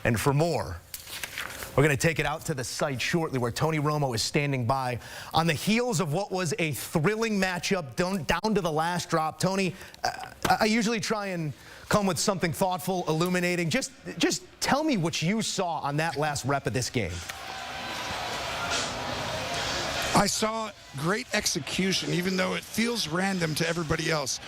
And for more, we're going to take it out to the site shortly where Tony Romo is standing by on the heels of what was a thrilling matchup down to the last drop. Tony, I usually try and come with something thoughtful, illuminating. Just tell me what you saw on that last rep of this game. I saw great execution, even though it feels random to everybody else.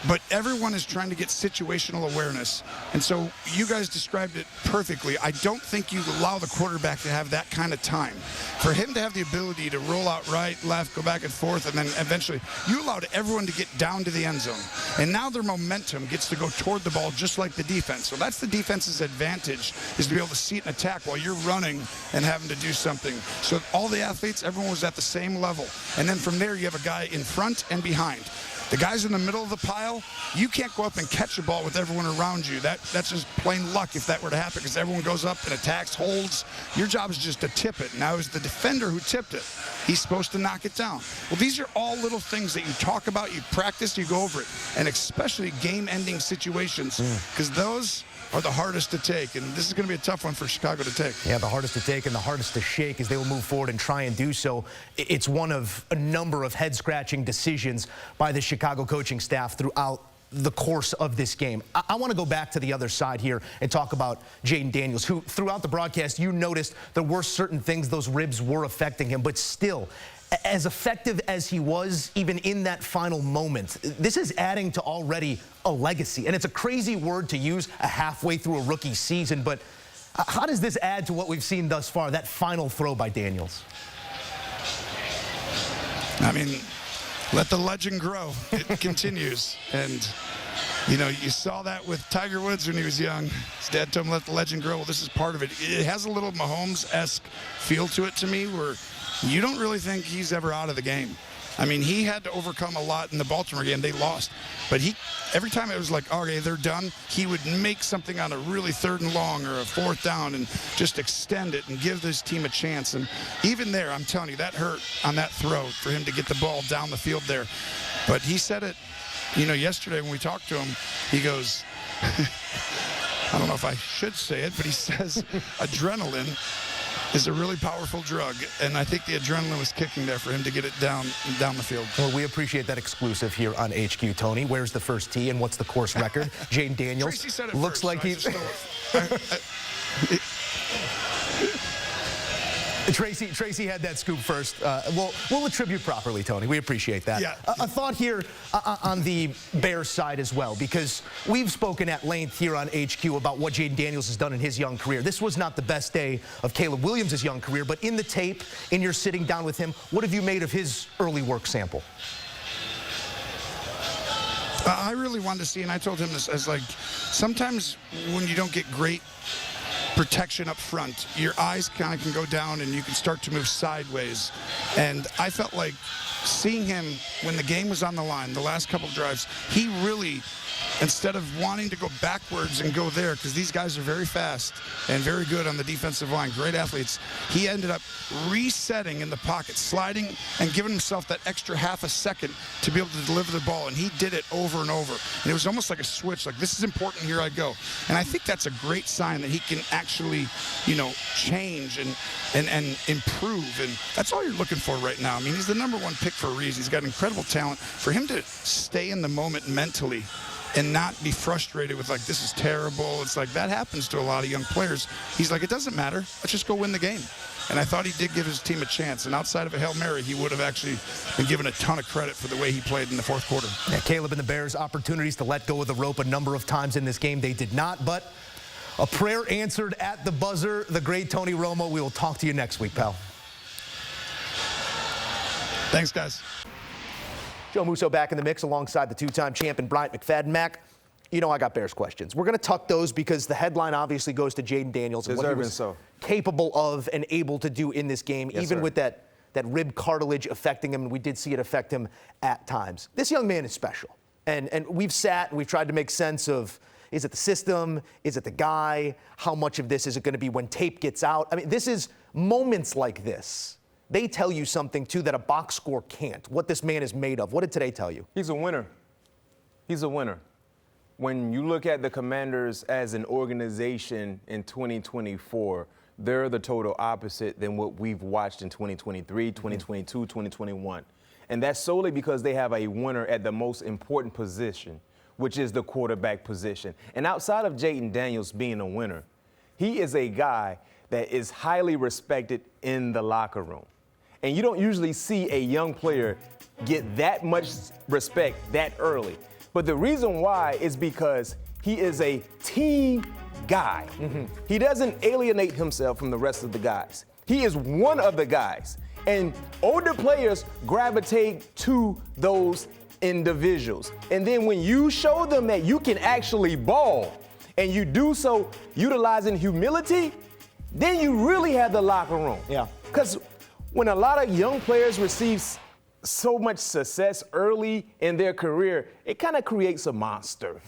But everyone is trying to get situational awareness. And so you guys described it perfectly. I don't think you allow the quarterback to have that kind of time. For him to have the ability to roll out right, left, go back and forth, and then eventually you allowed everyone to get down to the end zone. And now their momentum gets to go toward the ball just like the defense. So that's the defense's advantage, is to be able to see it and attack while you're running and having to do something. So all the athletes, everyone was at the same level. And then from there, you have a guy in front and behind. The guys in the middle of the pile, you can't go up and catch a ball with everyone around you. That's just plain luck if that were to happen, because everyone goes up and attacks, holds. Your job is just to tip it. Now, as the defender who tipped it, he's supposed to knock it down. Well, these are all little things that you talk about, you practice, you go over it, and especially game-ending situations, because those are the hardest to take, and this is going to be a tough one for Chicago to take. Yeah, the hardest to take and the hardest to shake as they will move forward and try and do so. It's one of a number of head-scratching decisions by the Chicago coaching staff throughout the course of this game. I want to go back to the other side here and talk about Jayden Daniels, who throughout the broadcast you noticed there were certain things, those ribs were affecting him, but still, as effective as he was even in that final moment, this is adding to already a legacy. And it's a crazy word to use halfway through a rookie season, but how does this add to what we've seen thus far, that final throw by Daniels? I mean, let the legend grow. It continues. And, you know, you saw that with Tiger Woods when he was young. His dad told him, let the legend grow. Well, this is part of it. It has a little Mahomes-esque feel to it to me, where you don't really think he's ever out of the game. I mean, he had to overcome a lot in the Baltimore game. They lost. But every time it was like, okay, they're done, he would make something on a really 3rd and long or a 4th down and just extend it and give this team a chance. And even there, I'm telling you, that hurt on that throw for him to get the ball down the field there. But he said it, you know, yesterday when we talked to him, he goes, I don't know if I should say it, but he says adrenaline is a really powerful drug, and I think the adrenaline was kicking there for him to get it down the field. Well, we appreciate that exclusive here on HQ, Tony. Where's the first tee and what's the course record? Jayden Daniels Tracy said it looks first, like so he's... Tracy had that scoop first. We'll attribute properly, Tony. We appreciate that. Yeah. A thought here on the Bears side as well, because we've spoken at length here on HQ about what Jayden Daniels has done in his young career. This was not the best day of Caleb Williams' young career, but in the tape, in your sitting down with him, what have you made of his early work sample? I really wanted to see, and I told him this, as like, sometimes when you don't get great protection up front, your eyes kind of can go down and you can start to move sideways. And I felt like seeing him when the game was on the line, the last couple of drives, he really, instead of wanting to go backwards and go there, because these guys are very fast and very good on the defensive line, great athletes, he ended up resetting in the pocket, sliding and giving himself that extra half a second to be able to deliver the ball, and he did it over and over. And it was almost like a switch, like, this is important, here I go. And I think that's a great sign that he can actually, you know, change and improve, and that's all you're looking for right now. I mean, he's the #1 pick for a reason. He's got incredible talent. For him to stay in the moment mentally and not be frustrated with, like, this is terrible. It's like, that happens to a lot of young players. He's like, it doesn't matter. Let's just go win the game. And I thought he did give his team a chance. And outside of a Hail Mary, he would have actually been given a ton of credit for the way he played in the 4th quarter. Yeah, Caleb and the Bears, opportunities to let go of the rope a number of times in this game. They did not, but a prayer answered at the buzzer. The great Tony Romo. We will talk to you next week, pal. Thanks, guys. Joe Musso back in the mix alongside the 2-time champion Bryant McFadden. Mac, you know I got Bears questions. We're going to tuck those because the headline obviously goes to Jayden Daniels and what he was capable of and able to do in this game, even with that rib cartilage affecting him, and we did see it affect him at times. This young man is special, and we've sat and we've tried to make sense of, is it the system? Is it the guy? How much of this is it going to be when tape gets out? I mean, this is moments like this. They tell you something, too, that a box score can't, what this man is made of. What did today tell you? He's a winner. He's a winner. when you look at the Commanders as an organization in 2024, they're the total opposite than what we've watched in 2023, 2022, 2021. And that's solely because they have a winner at the most important position, which is the quarterback position. And outside of Jayden Daniels being a winner, he is a guy that is highly respected in the locker room. And you don't usually see a young player get that much respect that early. But the reason why is because he is a team guy. He doesn't alienate himself from the rest of the guys. He is one of the guys. And older players gravitate to those individuals. And then when you show them that you can actually ball, and you do so utilizing humility, then you really have the locker room. Yeah. Because when a lot of young players receive so much success early in their career, it kind of creates a monster.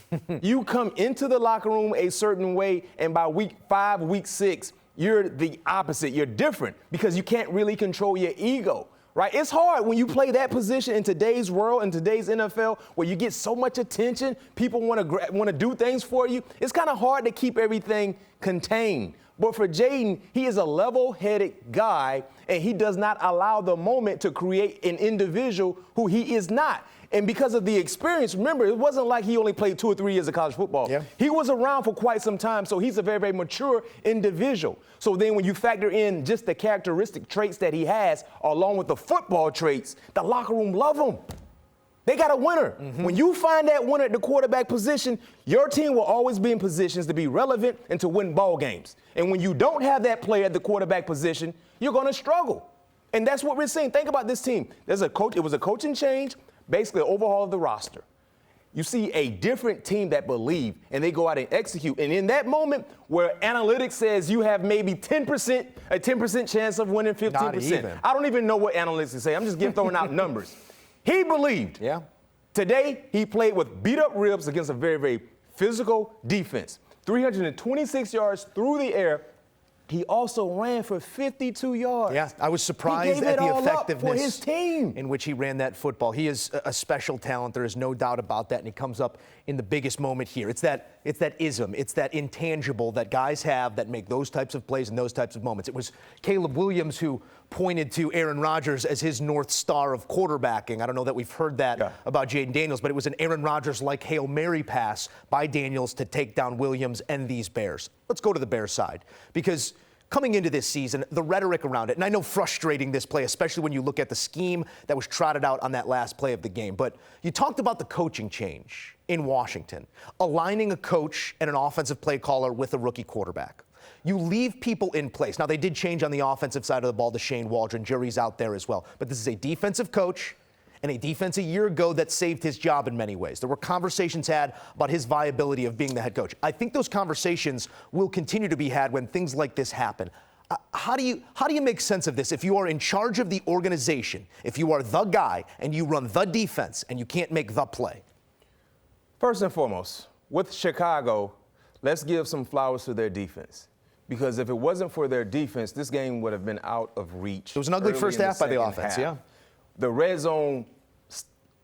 You come into the locker room a certain way, and by week 5, week 6, you're the opposite. You're different because you can't really control your ego, right? It's hard when you play that position in today's world, in today's NFL, where you get so much attention, people want to do things for you. It's kind of hard to keep everything contained. But for Jayden, he is a level-headed guy, and he does not allow the moment to create an individual who he is not. And because of the experience, remember, it wasn't like he only played 2 or 3 years of college football. Yeah. He was around for quite some time, so he's a very, very mature individual. So then when you factor in just the characteristic traits that he has, along with the football traits, the locker room love him. They got a winner. When you find that winner at the quarterback position, your team will always be in positions to be relevant and to win ball games. And when you don't have that player at the quarterback position, you're going to struggle. And that's what we're seeing. Think about this team. There's a coach. It was a coaching change, basically an overhaul of the roster. You see a different team that believe, and they go out and execute. And in that moment where analytics says you have maybe 10%, a 10% chance of winning 15%. Not even. I don't even know what analytics say. I'm just throwing out numbers. He believed. Yeah. Today, he played with beat-up ribs against a very, very physical defense. 326 yards through the air. He also ran for 52 yards. Yeah, I was surprised at the effectiveness for his team. in which he ran that football. He is a special talent. There is no doubt about that, and he comes up in the biggest moment here. It's that ism. It's that intangible that guys have that make those types of plays and those types of moments. It was Caleb Williams who pointed to Aaron Rodgers as his North Star of quarterbacking. I don't know that we've heard that about Jayden Daniels, but it was an Aaron Rodgers-like Hail Mary pass by Daniels to take down Williams and these Bears. Let's go to the Bears side, because coming into this season, the rhetoric around it, and I know frustrating this play, especially when you look at the scheme that was trotted out on that last play of the game, but you talked about the coaching change in Washington, aligning a coach and an offensive play caller with a rookie quarterback. You leave people in place. Now, they did change on the offensive side of the ball to Shane Waldron. Jerry's out there as well. But this is a defensive coach and a defense a year ago that saved his job in many ways. There were conversations had about his viability of being the head coach. I think those conversations will continue to be had when things like this happen. How do you make sense of this if you are in charge of the organization, if you are the guy and you run the defense and you can't make the play? First and foremost, with Chicago, let's give some flowers to their defense. Because if it wasn't for their defense, this game would have been out of reach. It was an ugly first half by the offense, yeah. The red zone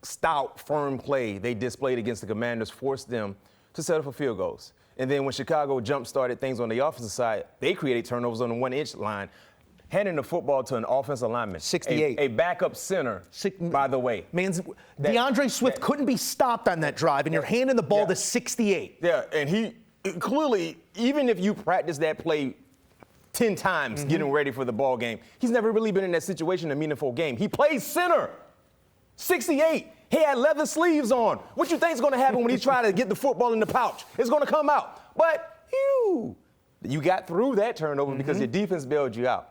stout, firm play they displayed against the Commanders forced them to settle for field goals. And then when Chicago jump-started things on the offensive side, they created turnovers on the 1-inch line, handing the football to an offensive lineman. 68. A backup center, by the way. DeAndre Swift couldn't be stopped on that drive, and you're handing the ball to 68. Yeah, and he clearly, even if you practice that play 10 times getting ready for the ball game, he's never really been in that situation in a meaningful game. He plays center. 68. He had leather sleeves on. What you think is going to happen when he's trying to get the football in the pouch? It's going to come out. But you got through that turnover because your defense bailed you out.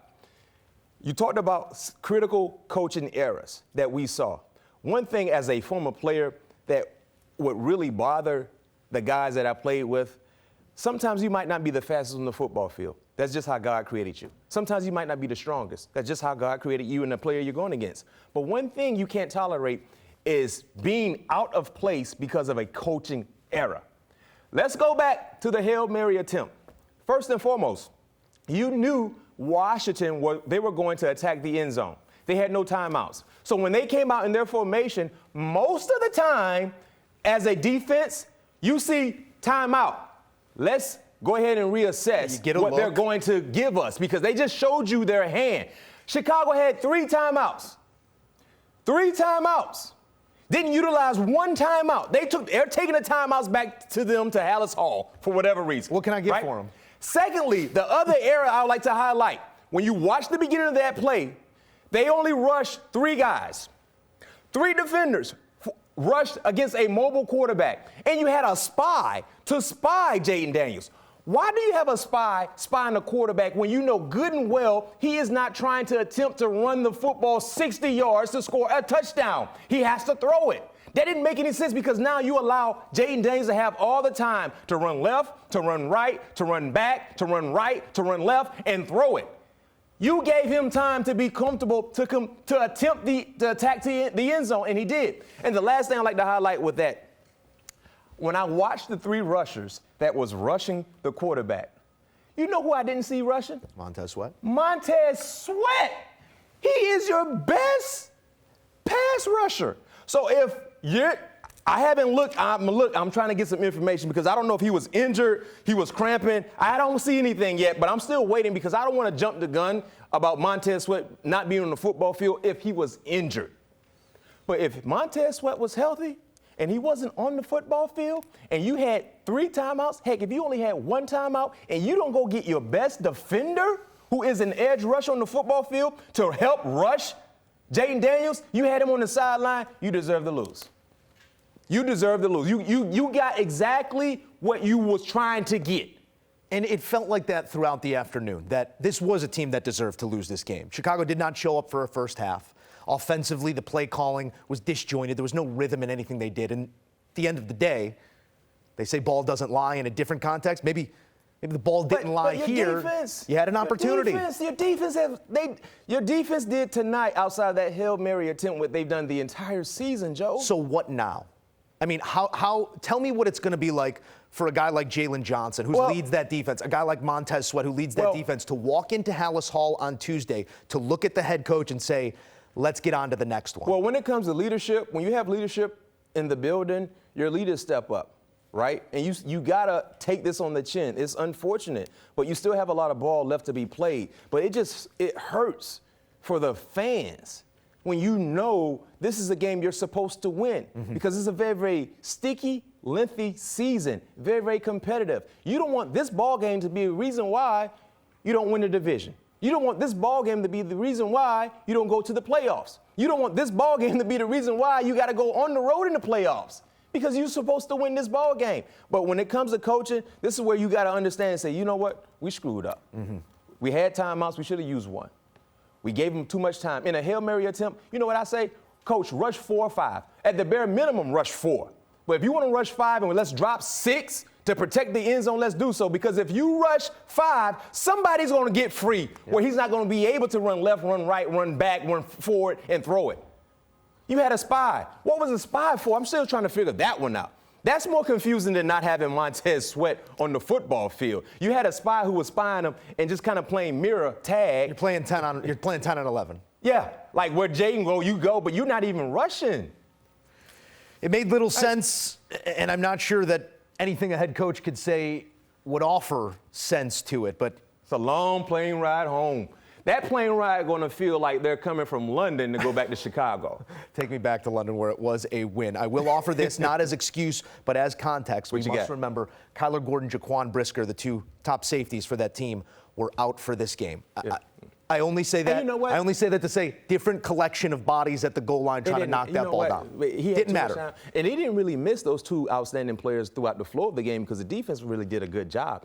You talked about critical coaching errors that we saw. One thing as a former player that would really bother the guys that I played with, sometimes you might not be the fastest on the football field. That's just how God created you. Sometimes you might not be the strongest. That's just how God created you and the player you're going against. But one thing you can't tolerate is being out of place because of a coaching error. Let's go back to the Hail Mary attempt. First and foremost, you knew Washington, they were going to attack the end zone. They had no timeouts. So when they came out in their formation, most of the time, as a defense, You see timeout. Let's go ahead and reassess what they're going to give us because they just showed you their hand. Chicago had 3 timeouts. 3 timeouts. Didn't utilize 1 timeout. They're taking the timeouts back to them to Hallis Hall for whatever reason. What can I get for them? Secondly, the other area I would like to highlight, when you watch the beginning of that play, they only rushed 3 guys. 3 defenders rushed against a mobile quarterback. And you had a spy to spy Jayden Daniels. Why do you have a spy spying a quarterback when you know good and well he is not trying to attempt to run the football 60 yards to score a touchdown? He has to throw it. That didn't make any sense because now you allow Jayden Daniels to have all the time to run left, to run right, to run back, to run right, to run left, and throw it. You gave him time to be comfortable to attempt to attack the end zone, and he did. And the last thing I'd like to highlight with that, when I watched the 3 rushers that was rushing the quarterback, you know who I didn't see rushing? Montez Sweat. Montez Sweat. He is your best pass rusher. So if I haven't looked, I'm trying to get some information because I don't know if he was injured, he was cramping. I don't see anything yet, but I'm still waiting because I don't want to jump the gun about Montez Sweat not being on the football field if he was injured. But if Montez Sweat was healthy and he wasn't on the football field and you had 3 timeouts, heck, if you only had 1 timeout and you don't go get your best defender who is an edge rusher on the football field to help rush Jayden Daniels, you had him on the sideline, you deserve to lose. You deserve to lose. You got exactly what you was trying to get. And it felt like that throughout the afternoon, that this was a team that deserved to lose this game. Chicago did not show up for a first half. Offensively, the play calling was disjointed. There was no rhythm in anything they did. And at the end of the day, they say ball doesn't lie in a different context. Maybe the ball didn't lie here. Defense, you had an opportunity. Your defense did tonight outside of that Hail Mary attempt what they've done the entire season, Joe. So what now? I mean, tell me what it's going to be like for a guy like Jalen Johnson, who leads that defense, a guy like Montez Sweat, who leads that defense, to walk into Hallis Hall on Tuesday, to look at the head coach and say, let's get on to the next one. Well, when it comes to leadership, when you have leadership in the building, your leaders step up, right? And you got to take this on the chin. It's unfortunate, but you still have a lot of ball left to be played. But it hurts for the fans when you know this is a game you're supposed to win because it's a very, very sticky, lengthy season, very, very competitive. You don't want this ball game to be a reason why you don't win the division. You don't want this ball game to be the reason why you don't go to the playoffs. You don't want this ball game to be the reason why you got to go on the road in the playoffs because you're supposed to win this ball game. But when it comes to coaching, this is where you got to understand and say, you know what? We screwed up. We had timeouts. We should have used one. We gave them too much time. In a Hail Mary attempt, you know what I say? Coach, rush 4 or 5. At the bare minimum, rush 4. But if you want to rush 5 and let's drop 6 to protect the end zone, let's do so. Because if you rush 5, somebody's going to get free where he's not going to be able to run left, run right, run back, run forward, and throw it. You had a spy. What was a spy for? I'm still trying to figure that one out. That's more confusing than not having Montez Sweat on the football field. You had a spy who was spying him and just kind of playing mirror tag. You're playing 10 on 11. Yeah, like where Jayden go, you go, but you're not even rushing. It made little sense, and I'm not sure that anything a head coach could say would offer sense to it, but it's a long plane ride home. That plane ride going to feel like they're coming from London to go back to Chicago. Take me back to London where it was a win. I will offer this not as excuse, but as context. We must remember Kyler Gordon, Jaquan Brisker, the 2 top safeties for that team, were out for this game. Yeah. I only say that. You know what? I only say that to say different collection of bodies at the goal line trying to knock that ball down. Didn't matter. And he didn't really miss those 2 outstanding players throughout the flow of the game because the defense really did a good job.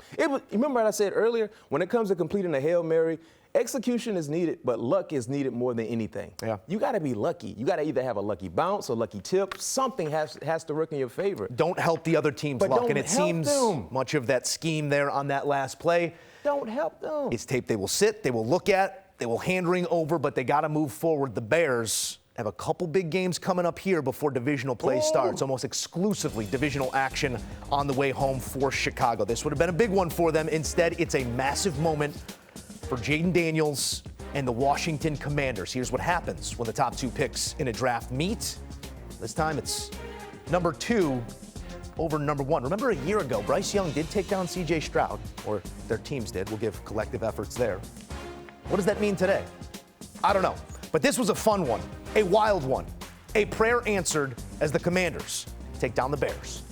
Remember what I said earlier? When it comes to completing a Hail Mary, execution is needed, but luck is needed more than anything. Yeah. You got to be lucky. You got to either have a lucky bounce or lucky tip. Something has to work in your favor. Don't help the other team's luck, and it seems much of that scheme there on that last play. Don't help them. It's tape they will sit, they will look at, they will hand ring over, but they got to move forward. The Bears have a couple big games coming up here before divisional play starts. Almost exclusively divisional action on the way home for Chicago. This would have been a big one for them. Instead, it's a massive moment for Jayden Daniels and the Washington Commanders. Here's what happens when the top 2 picks in a draft meet. This time it's number 2 over number 1. Remember a year ago, Bryce Young did take down C.J. Stroud, or their teams did. We'll give collective efforts there. What does that mean today? I don't know. But this was a fun one, a wild one, a prayer answered as the Commanders take down the Bears.